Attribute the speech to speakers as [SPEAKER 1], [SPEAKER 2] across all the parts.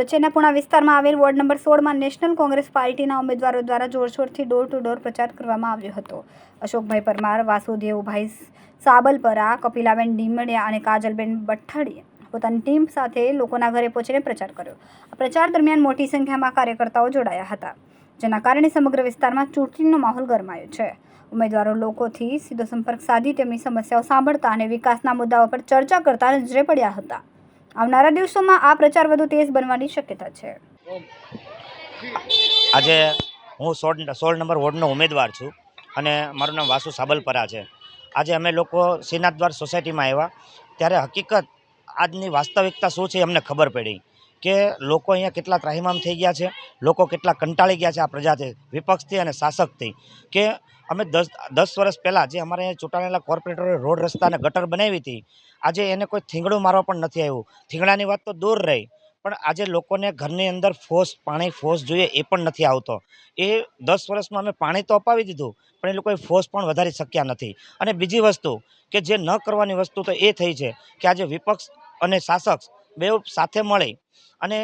[SPEAKER 1] સુરત શહેરના પુણા વિસ્તારમાં આવેલ વોર્ડ નંબર 16માં નેશનલ કોંગ્રેસ પાર્ટીના ઉમેદવારો દ્વારા જોરશોરથી ડોર ટુ ડોર પ્રચાર કરવામાં આવ્યો હતો। અશોકભાઈ પરમાર, વાસુદેવભાઈ સાબલપરા, કપિલાબેન ડીમડિયા અને કાજલબેન બઠાડીએ પોતાની ટીમ સાથે લોકોના ઘરે પહોંચીને પ્રચાર કર્યો। આ પ્રચાર દરમિયાન મોટી સંખ્યામાં કાર્યકર્તાઓ જોડાયા હતા, જેના કારણે સમગ્ર વિસ્તારમાં ચૂંટણીનો માહોલ ગરમાયો છે। ઉમેદવારો લોકોથી સીધો સંપર્ક સાધી તેમની સમસ્યાઓ સાંભળતા અને વિકાસના મુદ્દાઓ પર ચર્ચા કરતા નજરે પડ્યા હતા। આવનારા દિવસોમાં આ પ્રચાર વધુ તેજ બનવાની શક્યતા છે।
[SPEAKER 2] આજે હું 16 નંબર વોર્ડનો ઉમેદવાર છું અને મારું નામ વાસુ સાબલપરા છે। આજે અમે લોકો શ્રીનાથ દ્વાર સોસાયટીમાં આવ્યા ત્યારે હકીકત આજની વાસ્તવિકતા શું છે અમને ખબર પડી કે લોકો અહીંયા કેટલા ત્રાહિમામ થઈ ગયા છે, લોકો કેટલા કંટાળી ગયા છે આ પ્રજાથી, વિપક્ષથી અને શાસકથી। કે અમે 10 વર્ષ પહેલાં જે અમારે અહીંયા ચૂંટાયેલા કોર્પોરેટરોએ રોડ રસ્તા અને ગટર બનાવી હતી, આજે એને કોઈ થીંગડું મારવા પણ નથી આવ્યું। થીંગડાની વાત તો દૂર રહી, પણ આજે લોકોને ઘરની અંદર પાણી જોઈએ એ પણ નથી આવતો। એ 10 વર્ષમાં અમે પાણી તો અપાવી દીધું, પણ એ લોકોએ ફોર્સ પણ વધારી શક્યા નથી। અને બીજી વસ્તુ કે જે ન કરવાની વસ્તુ તો એ થઈ છે કે આજે વિપક્ષ અને શાસક બે સાથે મળી અને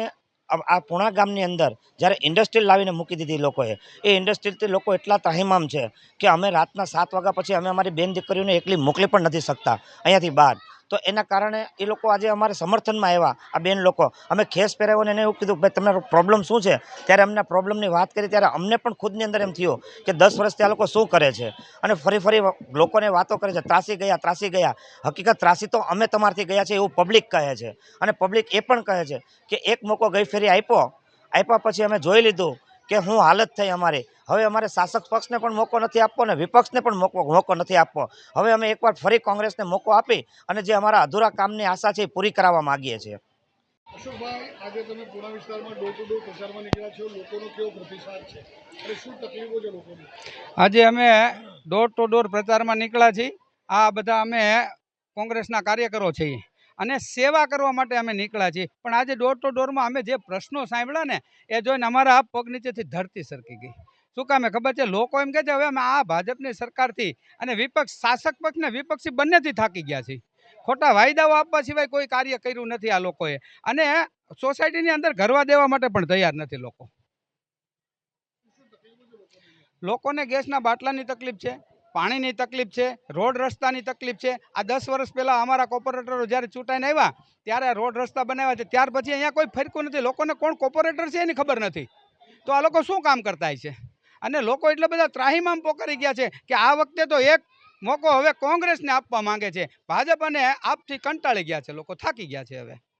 [SPEAKER 2] આ પુણા ગામની અંદર જ્યારે ઇન્ડસ્ટ્રી લાવીને મૂકી દીધી લોકોએ, એ ઇન્ડસ્ટ્રીથી લોકો એટલા ત્રાહિમામ છે કે અમે રાતના 7 વાગ્યા પછી અમે અમારી બેન દીકરીઓને એકલી મોકલી પણ નથી શકતા અહીંયાથી બહાર। તો એના કારણે એ લોકો આજે અમારે સમર્થનમાં આવ્યા। આ બેન લોકો અમે ખેસ પહેરાવ્યો એને એવું કીધું ભાઈ તમારો પ્રોબ્લેમ શું છે, ત્યારે અમને પ્રોબ્લેમની વાત કરી ત્યારે અમને પણ ખુદની અંદર એમ થયું કે 10 વર્ષથી આ લોકો શું કરે છે અને ફરી લોકોને વાતો કરે છે ત્રાસી ગયા। હકીકત ત્રાસી તો અમે તમારથી ગયા છે એવું પબ્લિક કહે છે અને પબ્લિક એ પણ કહે છે કે એક મોકો ગઈ ફેરી આપ્યા પછી અમે જોઈ લીધું કે શું હાલત થઈ અમારી। હવે અમારે શાસક પક્ષને પણ મોકો નથી આપવો અને વિપક્ષને પણ મોકો નથી આપવો। હવે અમે એકવાર ફરી કોંગ્રેસને મોકો આપી અને જે અમારા અધૂરા કામની આશા છે એ પૂરી કરાવવા માંગીએ છીએ।
[SPEAKER 3] અશોકભાઈ, આજે તમે પુણા વિસ્તારમાં ડોર ટુ ડોર પ્રચારમાં નીકળ્યા છો, લોકોનો કેવો પ્રતિસાદ છે અને શું તકલીફો છે લોકોની?
[SPEAKER 4] આજે અમે ડોર ટુ ડોર પ્રચારમાં નીકળ્યા છીએ। આ બધા અમે કોંગ્રેસના કાર્યકરો છીએ અને સેવા કરવા માટે અમે નીકળ્યા છીએ। પણ આજે ડોર ટુ ડોરમાં અમે જે પ્રશ્નો સાંભળ્યા ને એ જોઈને અમારા પગ નીચેથી ધરતી સરકી ગઈ। શું કામે ખબર છે, લોકો એમ કહે છે હવે અમે આ ભાજપની સરકારથી અને વિપક્ષ, શાસક પક્ષ ને વિપક્ષી બંનેથી થાકી ગયા છીએ। ખોટા વાયદાઓ આપવા સિવાય કોઈ કાર્ય કર્યું નથી આ લોકોએ અને સોસાયટીની અંદર ઘરવા દેવા માટે પણ તૈયાર નથી લોકોને ગેસના બાટલાની તકલીફ છે, પાણીની તકલીફ છે, રોડ રસ્તાની તકલીફ છે। આ 10 વર્ષ પહેલાં અમારા કોર્પોરેટરો જ્યારે ચૂંટાઈને આવ્યા ત્યારે રોડ રસ્તા બનાવ્યા છે, ત્યાર પછી અહીંયા કોઈ ફરકું નથી। લોકોને કોણ કોર્પોરેટર છે એની ખબર નથી, તો આ લોકો શું કામ કરતા છે? અને લોકો એટલા બધા ત્રાહિમામ પોકારી ગયા છે કે આ વખતે તો એક મોકો હવે કોંગ્રેસને આપવા માંગે છે। ભાજપ અને આપથી કંટાળી ગયા છે, લોકો થાકી ગયા છે હવે।